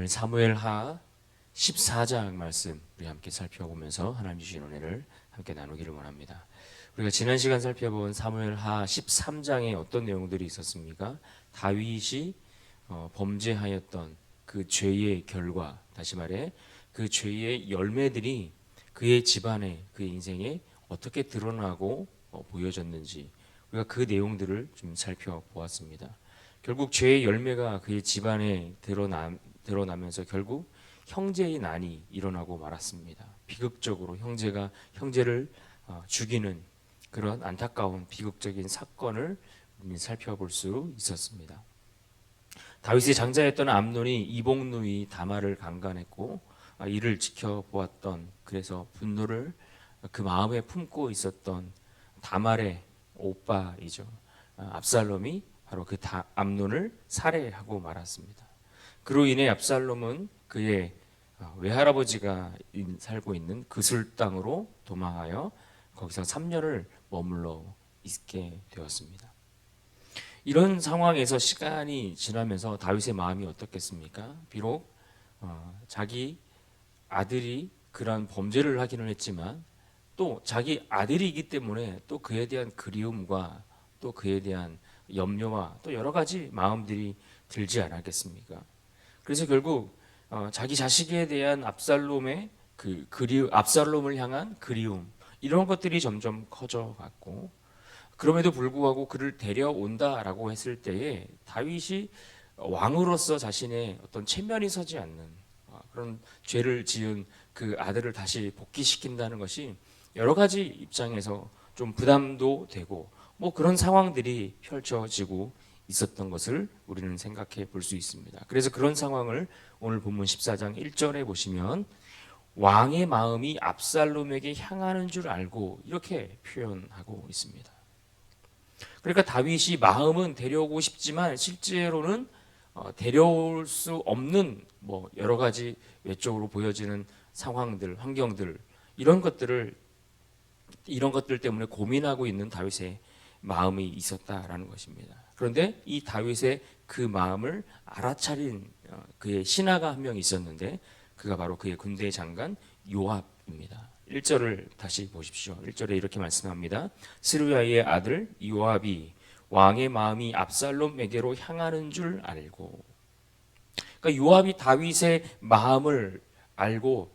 사무엘하 14장 말씀 우리 함께 살펴보면서 하나님 주신 은혜를 함께 나누기를 원합니다. 우리가 지난 시간 살펴본 사무엘하 13장에 어떤 내용들이 있었습니까? 다윗이 범죄하였던 그 죄의 결과, 다시 말해 그 죄의 열매들이 그의 집안에, 그의 인생에 어떻게 드러나고 보여졌는지 우리가 그 내용들을 좀 살펴보았습니다. 결국 죄의 열매가 그의 집안에 드러나면서 결국 형제의 난이 일어나고 말았습니다. 비극적으로 형제가 형제를 죽이는 그런 안타까운 비극적인 사건을 살펴볼 수 있었습니다. 다윗의 장자였던 암논이 이복누이 다말을 강간했고 이를 지켜보았던, 그래서 분노를 그 마음에 품고 있었던 다말의 오빠이죠, 압살롬이 바로 그 암논을 살해하고 말았습니다. 그로 인해 압살롬은 그의 외할아버지가 살고 있는 그술 땅으로 도망하여 거기서 3년을 머물러 있게 되었습니다. 이런 상황에서 시간이 지나면서 다윗의 마음이 어떻겠습니까? 비록 자기 아들이 그러한 범죄를 하기는 했지만 또 자기 아들이기 때문에 또 그에 대한 그리움과 또 그에 대한 염려와 또 여러 가지 마음들이 들지 않았겠습니까? 그래서 결국 자기 자식에 대한 압살롬의 압살롬을 향한 그리움, 이런 것들이 점점 커져갔고, 그럼에도 불구하고 그를 데려온다라고 했을 때에 다윗이 왕으로서 자신의 어떤 체면이 서지 않는 그런 죄를 지은 그 아들을 다시 복귀시킨다는 것이 여러 가지 입장에서 좀 부담도 되고 그런 상황들이 펼쳐지고 있었던 것을 우리는 생각해 볼 수 있습니다. 그래서 그런 상황을 오늘 본문 14장 1절에 보시면 왕의 마음이 압살롬에게 향하는 줄 알고 이렇게 표현하고 있습니다. 그러니까 다윗이 마음은 데려오고 싶지만 실제로는 데려올 수 없는 여러 가지 외적으로 보여지는 상황들, 환경들, 이런 것들 때문에 고민하고 있는 다윗의 마음이 있었다라는 것입니다. 그런데 이 다윗의 그 마음을 알아차린 그의 신하가 한 명 있었는데 그가 바로 그의 군대 장관 요압입니다. 1절을 다시 보십시오. 1절에 이렇게 말씀합니다. 스루야의 아들 요압이 왕의 마음이 압살롬에게로 향하는 줄 알고, 그러니까 요압이 다윗의 마음을 알고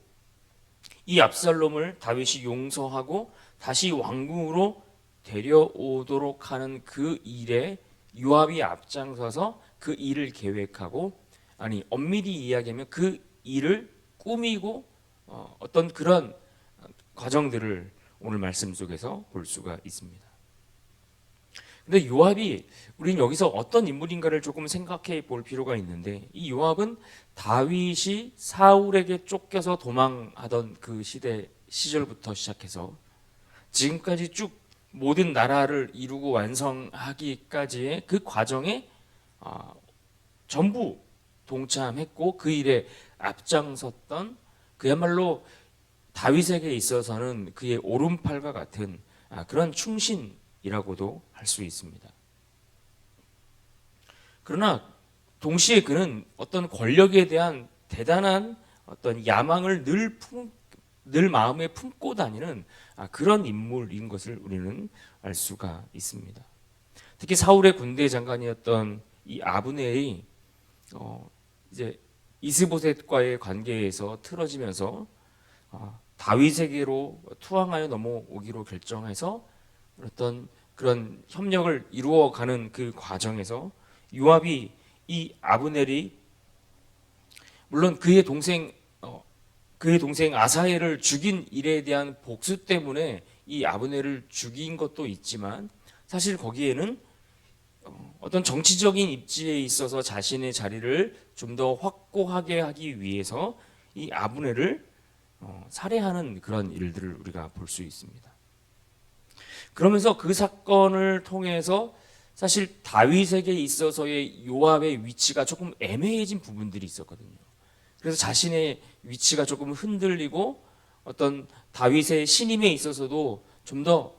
이 압살롬을 다윗이 용서하고 다시 왕궁으로 데려오도록 하는 그 일에 요압이 앞장서서 그 일을 계획하고, 엄밀히 이야기하면 그 일을 꾸미고 어떤 그런 과정들을 오늘 말씀 속에서 볼 수가 있습니다. 근데 요압이, 우리는 여기서 어떤 인물인가를 조금 생각해 볼 필요가 있는데, 이 요압은 다윗이 사울에게 쫓겨서 도망하던 그 시절부터 시작해서 지금까지 쭉 모든 나라를 이루고 완성하기까지의 그 과정에 전부 동참했고 그 일에 앞장섰던, 그야말로 다윗에게 있어서는 그의 오른팔과 같은 그런 충신이라고도 할 수 있습니다. 그러나 동시에 그는 어떤 권력에 대한 대단한 어떤 야망을 늘 마음에 품고 다니는 그런 인물인 것을 우리는 알 수가 있습니다. 특히 사울의 군대 장관이었던 이 아브넬이 이제 이스보셋과의 관계에서 틀어지면서 다윗에게로 투항하여 넘어오기로 결정해서 어떤 그런 협력을 이루어가는 그 과정에서 요압이 이 아브넬이 물론 그의 동생 아사헬을 죽인 일에 대한 복수 때문에 이 아브넬을 죽인 것도 있지만, 사실 거기에는 어떤 정치적인 입지에 있어서 자신의 자리를 좀 더 확고하게 하기 위해서 이 아브넬을 살해하는 그런 일들을 우리가 볼 수 있습니다. 그러면서 그 사건을 통해서 사실 다윗에게 있어서의 요압의 위치가 조금 애매해진 부분들이 있었거든요. 그래서 자신의 위치가 조금 흔들리고 어떤 다윗의 신임에 있어서도 좀 더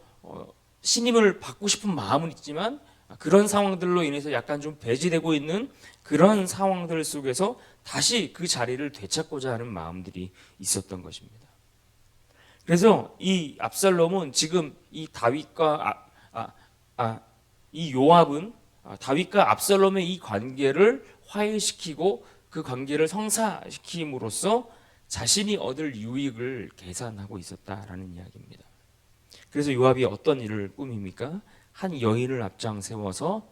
신임을 받고 싶은 마음은 있지만 그런 상황들로 인해서 약간 좀 배제되고 있는 그런 상황들 속에서 다시 그 자리를 되찾고자 하는 마음들이 있었던 것입니다. 그래서 이 압살롬은 지금 이 다윗과 이 요압은 다윗과 압살롬의 이 관계를 화해시키고 그 관계를 성사시킴으로써 자신이 얻을 유익을 계산하고 있었다라는 이야기입니다. 그래서 요압이 어떤 일을 꾸밉니까? 한 여인을 앞장 세워서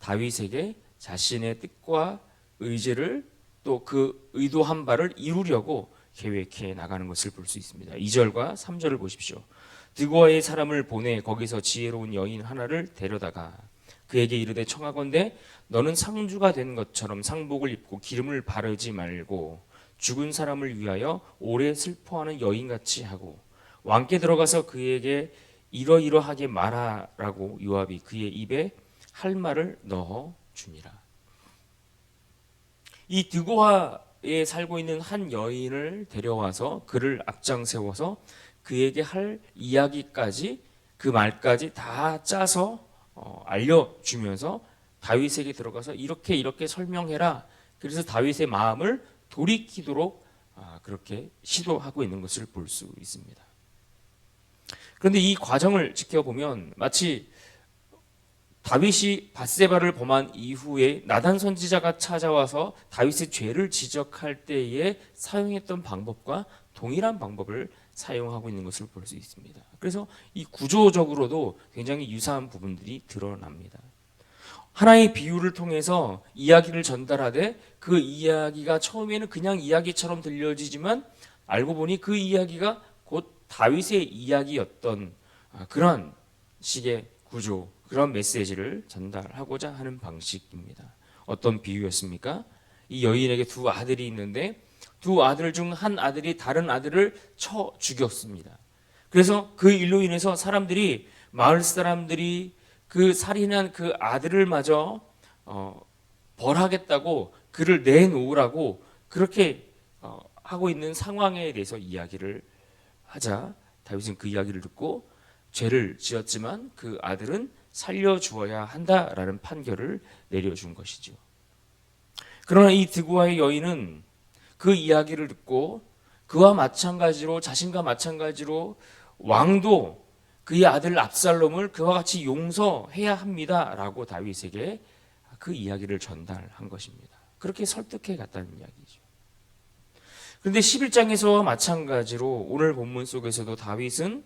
다윗에게 자신의 뜻과 의지를 또 그 의도한 바를 이루려고 계획해 나가는 것을 볼 수 있습니다. 2절과 3절을 보십시오. 드고아의 사람을 보내 거기서 지혜로운 여인 하나를 데려다가 그에게 이르되 청하건대 너는 상주가 된 것처럼 상복을 입고 기름을 바르지 말고 죽은 사람을 위하여 오래 슬퍼하는 여인같이 하고 왕께 들어가서 그에게 이러이러하게 말하라고 요압이 그의 입에 할 말을 넣어 주니라. 이 드고아에 살고 있는 한 여인을 데려와서 그를 앞장 세워서 그에게 할 이야기까지 그 말까지 다 짜서 알려주면서 다윗에게 들어가서 이렇게 설명해라. 그래서 다윗의 마음을 돌이키도록 그렇게 시도하고 있는 것을 볼 수 있습니다. 그런데 이 과정을 지켜보면 마치 다윗이 밧세바를 범한 이후에 나단 선지자가 찾아와서 다윗의 죄를 지적할 때에 사용했던 방법과 동일한 방법을 사용하고 있는 것을 볼 수 있습니다. 그래서 이 구조적으로도 굉장히 유사한 부분들이 드러납니다. 하나의 비유를 통해서 이야기를 전달하되 그 이야기가 처음에는 그냥 이야기처럼 들려지지만 알고 보니 그 이야기가 곧 다윗의 이야기였던 그런 식의 구조, 그런 메시지를 전달하고자 하는 방식입니다. 어떤 비유였습니까? 이 여인에게 두 아들이 있는데 두 아들 중 한 아들이 다른 아들을 쳐 죽였습니다. 그래서 그 일로 인해서 마을 사람들이 그 살인한 그 아들을 마저 벌하겠다고 그를 내놓으라고 그렇게 하고 있는 상황에 대해서 이야기를 하자 다윗은 그 이야기를 듣고 죄를 지었지만 그 아들은 살려주어야 한다라는 판결을 내려준 것이죠. 그러나 이 드고아의 여인은 그 이야기를 듣고 그와 마찬가지로 자신과 마찬가지로 왕도 그의 아들 압살롬을 그와 같이 용서해야 합니다라고 다윗에게 그 이야기를 전달한 것입니다. 그렇게 설득해 갔다는 이야기죠. 그런데 11장에서와 마찬가지로 오늘 본문 속에서도 다윗은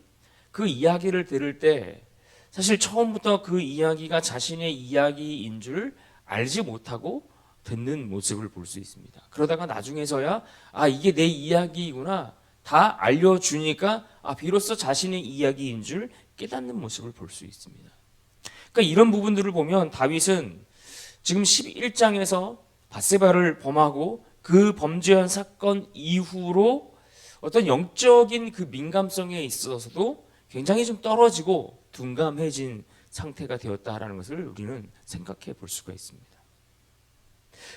그 이야기를 들을 때 사실 처음부터 그 이야기가 자신의 이야기인 줄 알지 못하고 듣는 모습을 볼 수 있습니다. 그러다가 나중에서야 이게 내 이야기구나 다 알려주니까 비로소 자신의 이야기인 줄 깨닫는 모습을 볼 수 있습니다. 그러니까 이런 부분들을 보면 다윗은 지금 11장에서 밧세바를 범하고 그 범죄한 사건 이후로 어떤 영적인 그 민감성에 있어서도 굉장히 좀 떨어지고 둔감해진 상태가 되었다라는 것을 우리는 생각해 볼 수가 있습니다.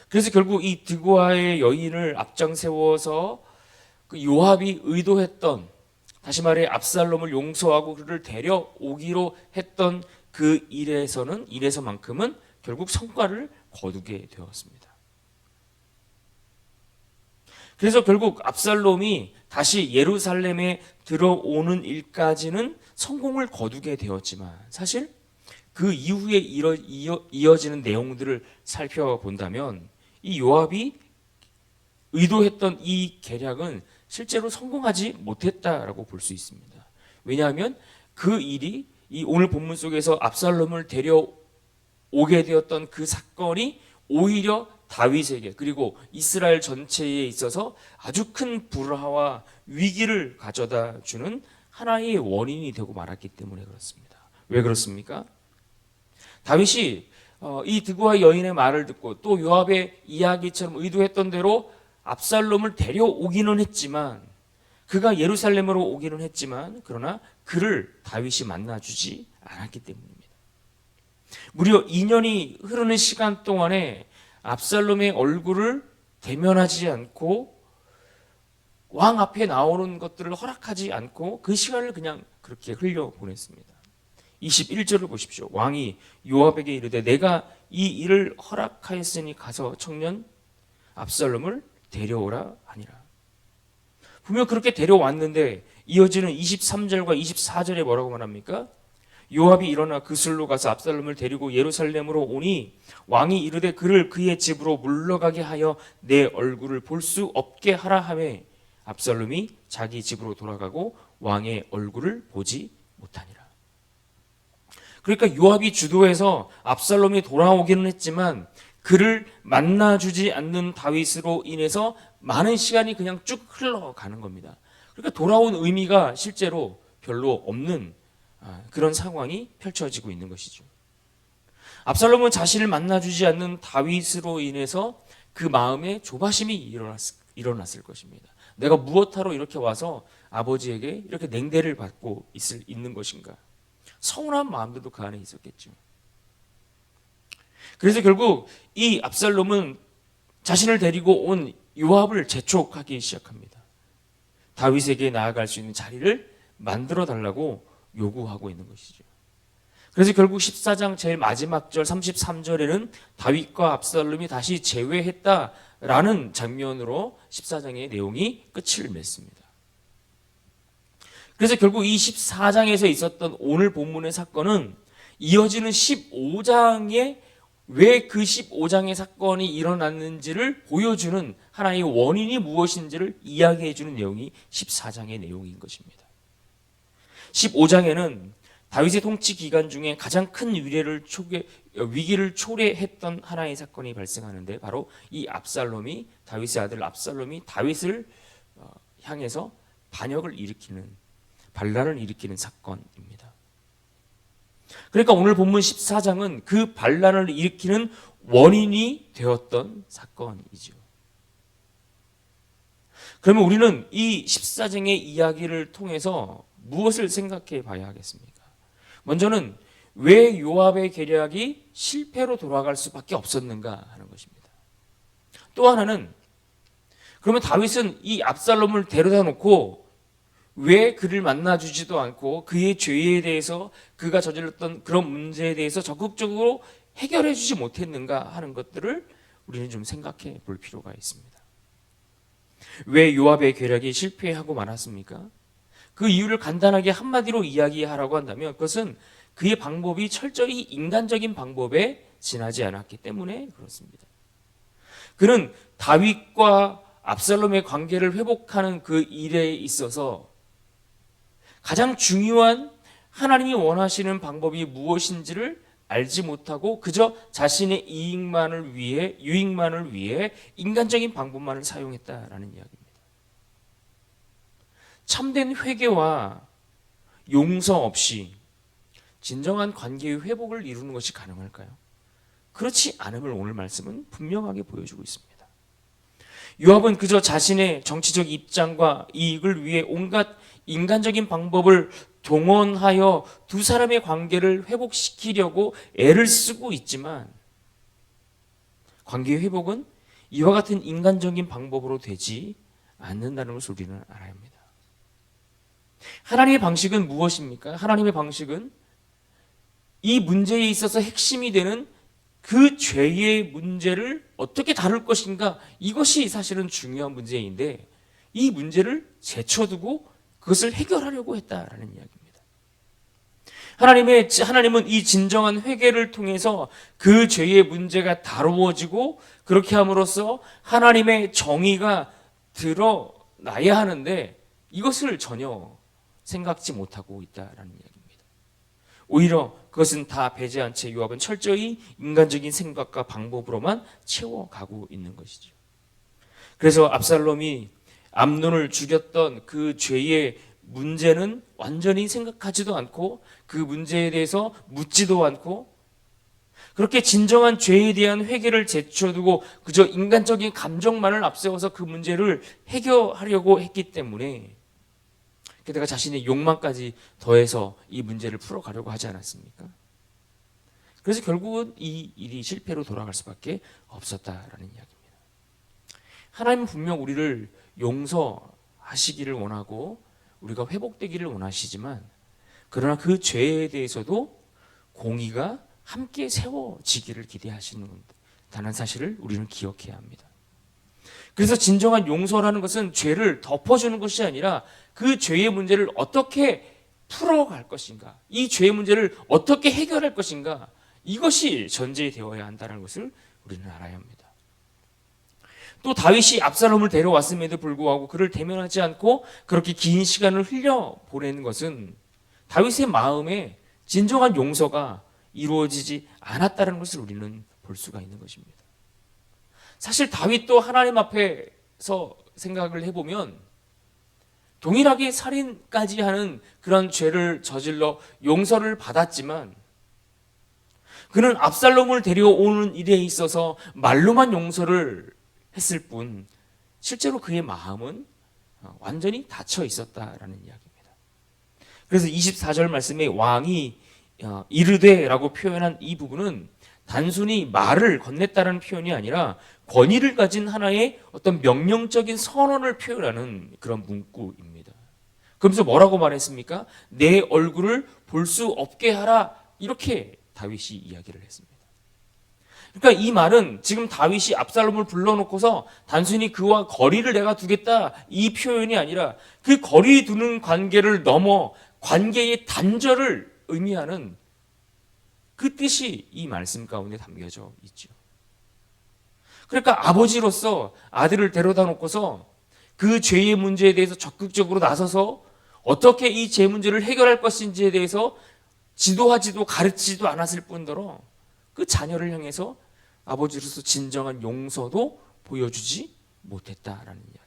그래서 결국 이 드고아의 여인을 앞장 세워서 그 요압이 의도했던, 다시 말해 압살롬을 용서하고 그를 데려오기로 했던 그 일에서만큼은 결국 성과를 거두게 되었습니다. 그래서 결국 압살롬이 다시 예루살렘에 들어오는 일까지는 성공을 거두게 되었지만 사실 그 이후에 이어지는 내용들을 살펴본다면 이 요압이 의도했던 이 계략은 실제로 성공하지 못했다라고 볼 수 있습니다. 왜냐하면 그 일이 이 오늘 본문 속에서 압살롬을 데려오게 되었던 그 사건이 오히려 다윗에게 그리고 이스라엘 전체에 있어서 아주 큰 불화와 위기를 가져다 주는 하나의 원인이 되고 말았기 때문에 그렇습니다. 왜 그렇습니까? 다윗이 이 드고아 여인의 말을 듣고 또 요압의 이야기처럼 의도했던 대로 압살롬을 데려오기는 했지만 그가 예루살렘으로 오기는 했지만 그러나 그를 다윗이 만나주지 않았기 때문입니다. 무려 2년이 흐르는 시간 동안에 압살롬의 얼굴을 대면하지 않고 왕 앞에 나오는 것들을 허락하지 않고 그 시간을 그냥 그렇게 흘려보냈습니다. 21절을 보십시오. 왕이 요압에게 이르되 내가 이 일을 허락하였으니 가서 청년 압살롬을 데려오라 하니라. 분명 그렇게 데려왔는데 이어지는 23절과 24절에 뭐라고 말합니까? 요압이 일어나 그슬로 가서 압살롬을 데리고 예루살렘으로 오니 왕이 이르되 그를 그의 집으로 물러가게 하여 내 얼굴을 볼 수 없게 하라 하매 압살롬이 자기 집으로 돌아가고 왕의 얼굴을 보지 못하니라. 그러니까 요압이 주도해서 압살롬이 돌아오기는 했지만 그를 만나주지 않는 다윗으로 인해서 많은 시간이 그냥 쭉 흘러가는 겁니다. 그러니까 돌아온 의미가 실제로 별로 없는 그런 상황이 펼쳐지고 있는 것이죠. 압살롬은 자신을 만나주지 않는 다윗으로 인해서 그 마음에 조바심이 일어났을 것입니다. 내가 무엇하러 이렇게 와서 아버지에게 이렇게 냉대를 받고 있는 것인가. 서운한 마음들도 그 안에 있었겠죠. 그래서 결국 이 압살롬은 자신을 데리고 온 요압을 재촉하기 시작합니다. 다윗에게 나아갈 수 있는 자리를 만들어 달라고 요구하고 있는 것이죠. 그래서 결국 14장 제일 마지막 절 33절에는 다윗과 압살롬이 다시 재회했다라는 장면으로 14장의 내용이 끝을 맺습니다. 그래서 결국 이 14장에서 있었던 오늘 본문의 사건은 이어지는 15장에 왜 그 15장의 사건이 일어났는지를 보여주는 하나의 원인이 무엇인지를 이야기해주는 내용이 14장의 내용인 것입니다. 15장에는 다윗의 통치 기간 중에 가장 큰 위기를 초래했던 하나의 사건이 발생하는데 바로 이 압살롬이 다윗의 아들 압살롬이 다윗을 향해서 반역을 일으키는 반란을 일으키는 사건입니다. 그러니까 오늘 본문 14장은 그 반란을 일으키는 원인이 되었던 사건이죠. 그러면 우리는 이 14장의 이야기를 통해서 무엇을 생각해 봐야 하겠습니까? 먼저는 왜 요압의 계략이 실패로 돌아갈 수밖에 없었는가 하는 것입니다. 또 하나는 그러면 다윗은 이 압살롬을 데려다 놓고 왜 그를 만나주지도 않고 그의 죄에 대해서 그가 저질렀던 그런 문제에 대해서 적극적으로 해결해 주지 못했는가 하는 것들을 우리는 좀 생각해 볼 필요가 있습니다. 왜 요압의 계략이 실패하고 말았습니까? 그 이유를 간단하게 한마디로 이야기하라고 한다면 그것은 그의 방법이 철저히 인간적인 방법에 지나지 않았기 때문에 그렇습니다. 그는 다윗과 압살롬의 관계를 회복하는 그 일에 있어서 가장 중요한 하나님이 원하시는 방법이 무엇인지를 알지 못하고 그저 자신의 유익만을 위해 인간적인 방법만을 사용했다라는 이야기입니다. 참된 회개와 용서 없이 진정한 관계의 회복을 이루는 것이 가능할까요? 그렇지 않음을 오늘 말씀은 분명하게 보여주고 있습니다. 요압은 그저 자신의 정치적 입장과 이익을 위해 온갖 인간적인 방법을 동원하여 두 사람의 관계를 회복시키려고 애를 쓰고 있지만 관계 회복은 이와 같은 인간적인 방법으로 되지 않는다는 것을 우리는 알아야 합니다. 하나님의 방식은 무엇입니까? 하나님의 방식은 이 문제에 있어서 핵심이 되는 그 죄의 문제를 어떻게 다룰 것인가, 이것이 사실은 중요한 문제인데 이 문제를 제쳐두고 그것을 해결하려고 했다라는 이야기입니다. 하나님은 이 진정한 회개를 통해서 그 죄의 문제가 다루어지고 그렇게 함으로써 하나님의 정의가 드러나야 하는데 이것을 전혀 생각지 못하고 있다라는 이야기입니다. 오히려 그것은 다 배제한 채 요압은 철저히 인간적인 생각과 방법으로만 채워가고 있는 것이죠. 그래서 압살롬이 암논을 죽였던 그 죄의 문제는 완전히 생각하지도 않고 그 문제에 대해서 묻지도 않고 그렇게 진정한 죄에 대한 회개를 제쳐두고 그저 인간적인 감정만을 앞세워서 그 문제를 해결하려고 했기 때문에 게다가 자신의 욕망까지 더해서 이 문제를 풀어가려고 하지 않았습니까? 그래서 결국은 이 일이 실패로 돌아갈 수밖에 없었다라는 이야기입니다. 하나님은 분명 우리를 용서하시기를 원하고 우리가 회복되기를 원하시지만 그러나 그 죄에 대해서도 공의가 함께 세워지기를 기대하시는 다는 사실을 우리는 기억해야 합니다. 그래서 진정한 용서라는 것은 죄를 덮어주는 것이 아니라 그 죄의 문제를 어떻게 풀어갈 것인가, 이 죄의 문제를 어떻게 해결할 것인가, 이것이 전제되어야 한다는 것을 우리는 알아야 합니다. 또 다윗이 압살롬을 데려왔음에도 불구하고 그를 대면하지 않고 그렇게 긴 시간을 흘려 보내는 것은 다윗의 마음에 진정한 용서가 이루어지지 않았다는 것을 우리는 볼 수가 있는 것입니다. 사실 다윗도 하나님 앞에서 생각을 해보면 동일하게 살인까지 하는 그런 죄를 저질러 용서를 받았지만 그는 압살롬을 데려오는 일에 있어서 말로만 용서를 했을 뿐 실제로 그의 마음은 완전히 닫혀 있었다라는 이야기입니다. 그래서 24절 말씀에 왕이 이르되라고 표현한 이 부분은 단순히 말을 건넸다는 표현이 아니라 권위를 가진 하나의 어떤 명령적인 선언을 표현하는 그런 문구입니다. 그러면서 뭐라고 말했습니까? 내 얼굴을 볼 수 없게 하라, 이렇게 다윗이 이야기를 했습니다. 그러니까 이 말은 지금 다윗이 압살롬을 불러놓고서 단순히 그와 거리를 내가 두겠다, 이 표현이 아니라 그 거리 두는 관계를 넘어 관계의 단절을 의미하는 그 뜻이 이 말씀 가운데 담겨져 있죠. 그러니까 아버지로서 아들을 데려다 놓고서 그 죄의 문제에 대해서 적극적으로 나서서 어떻게 이 죄 문제를 해결할 것인지에 대해서 지도하지도 가르치지도 않았을 뿐더러 그 자녀를 향해서 아버지로서 진정한 용서도 보여주지 못했다라는 이야기입니다.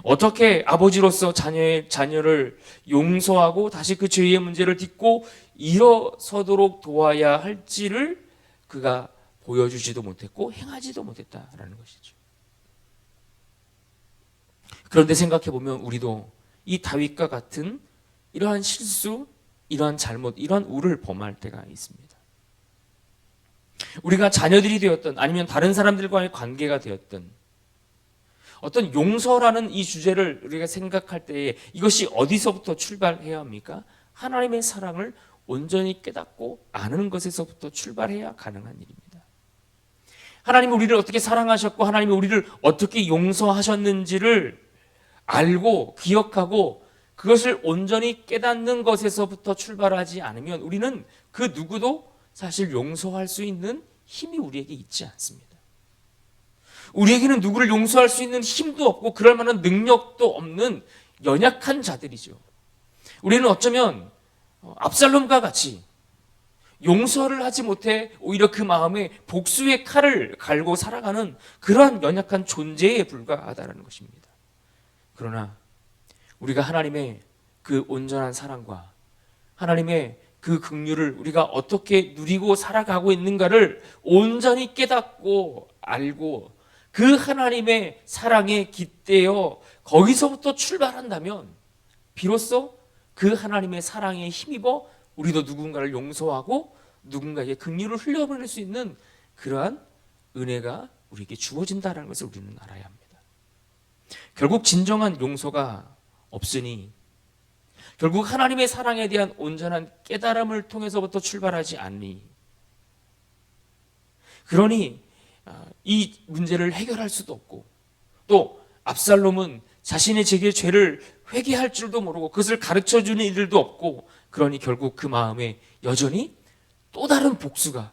어떻게 아버지로서 자녀를 용서하고 다시 그 죄의 문제를 딛고 일어서도록 도와야 할지를 그가 보여주지도 못했고 행하지도 못했다라는 것이죠. 그런데 생각해보면 우리도 이 다윗과 같은 이러한 실수, 이러한 잘못, 이러한 우를 범할 때가 있습니다. 우리가 자녀들이 되었든 아니면 다른 사람들과의 관계가 되었든 어떤 용서라는 이 주제를 우리가 생각할 때에 이것이 어디서부터 출발해야 합니까? 하나님의 사랑을 온전히 깨닫고 아는 것에서부터 출발해야 가능한 일입니다. 하나님이 우리를 어떻게 사랑하셨고 하나님이 우리를 어떻게 용서하셨는지를 알고 기억하고 그것을 온전히 깨닫는 것에서부터 출발하지 않으면 우리는 그 누구도 사실 용서할 수 있는 힘이 우리에게 있지 않습니다. 우리에게는 누구를 용서할 수 있는 힘도 없고 그럴 만한 능력도 없는 연약한 자들이죠. 우리는 어쩌면 압살롬과 같이 용서를 하지 못해 오히려 그 마음에 복수의 칼을 갈고 살아가는 그러한 연약한 존재에 불과하다는 것입니다. 그러나 우리가 하나님의 그 온전한 사랑과 하나님의 그 긍휼을 우리가 어떻게 누리고 살아가고 있는가를 온전히 깨닫고 알고 그 하나님의 사랑에 깃대어 거기서부터 출발한다면 비로소 그 하나님의 사랑에 힘입어 우리도 누군가를 용서하고 누군가에게 긍휼을 흘려보낼 수 있는 그러한 은혜가 우리에게 주어진다는 것을 우리는 알아야 합니다. 결국 진정한 용서가 없으니 결국 하나님의 사랑에 대한 온전한 깨달음을 통해서부터 출발하지 않니. 그러니 이 문제를 해결할 수도 없고 또 압살롬은 자신의 죄를 회개할 줄도 모르고 그것을 가르쳐주는 일도 없고 그러니 결국 그 마음에 여전히 또 다른 복수가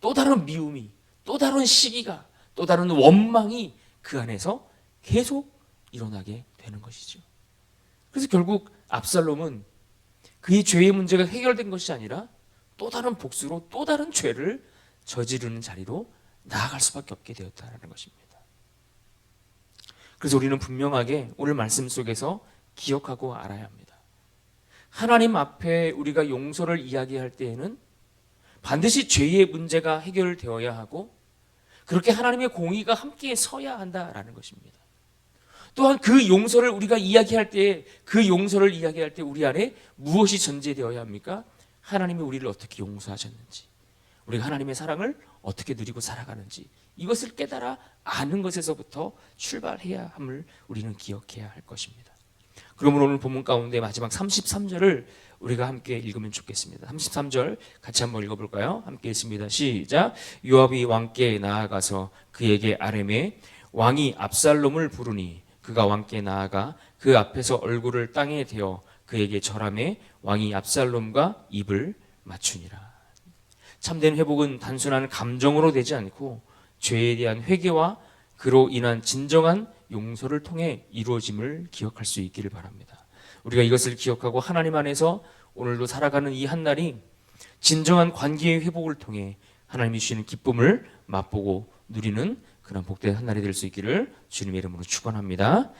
또 다른 미움이 또 다른 시기가 또 다른 원망이 그 안에서 계속 일어나게 되는 것이죠. 그래서 결국 압살롬은 그의 죄의 문제가 해결된 것이 아니라 또 다른 복수로 또 다른 죄를 저지르는 자리로 나아갈 수밖에 없게 되었다는 것입니다. 그래서 우리는 분명하게 오늘 말씀 속에서 기억하고 알아야 합니다. 하나님 앞에 우리가 용서를 이야기할 때에는 반드시 죄의 문제가 해결되어야 하고 그렇게 하나님의 공의가 함께 서야 한다라는 것입니다. 또한 그 용서를 우리가 이야기할 때 그 용서를 이야기할 때 우리 안에 무엇이 전제되어야 합니까? 하나님이 우리를 어떻게 용서하셨는지 우리가 하나님의 사랑을 어떻게 누리고 살아가는지 이것을 깨달아 아는 것에서부터 출발해야 함을 우리는 기억해야 할 것입니다. 그러므로 오늘 본문 가운데 마지막 33절을 우리가 함께 읽으면 좋겠습니다. 33절 같이 한번 읽어볼까요? 함께 읽습니다. 시작. 요압이 왕께 나아가서 그에게 아뢰매 왕이 압살롬을 부르니 그가 왕께 나아가 그 앞에서 얼굴을 땅에 대어 그에게 절하매 왕이 압살롬과 입을 맞추니라. 참된 회복은 단순한 감정으로 되지 않고 죄에 대한 회개와 그로 인한 진정한 용서를 통해 이루어짐을 기억할 수 있기를 바랍니다. 우리가 이것을 기억하고 하나님 안에서 오늘도 살아가는 이 한날이 진정한 관계의 회복을 통해 하나님이 주시는 기쁨을 맛보고 누리는 그런 복된 한날이 될 수 있기를 주님의 이름으로 축원합니다.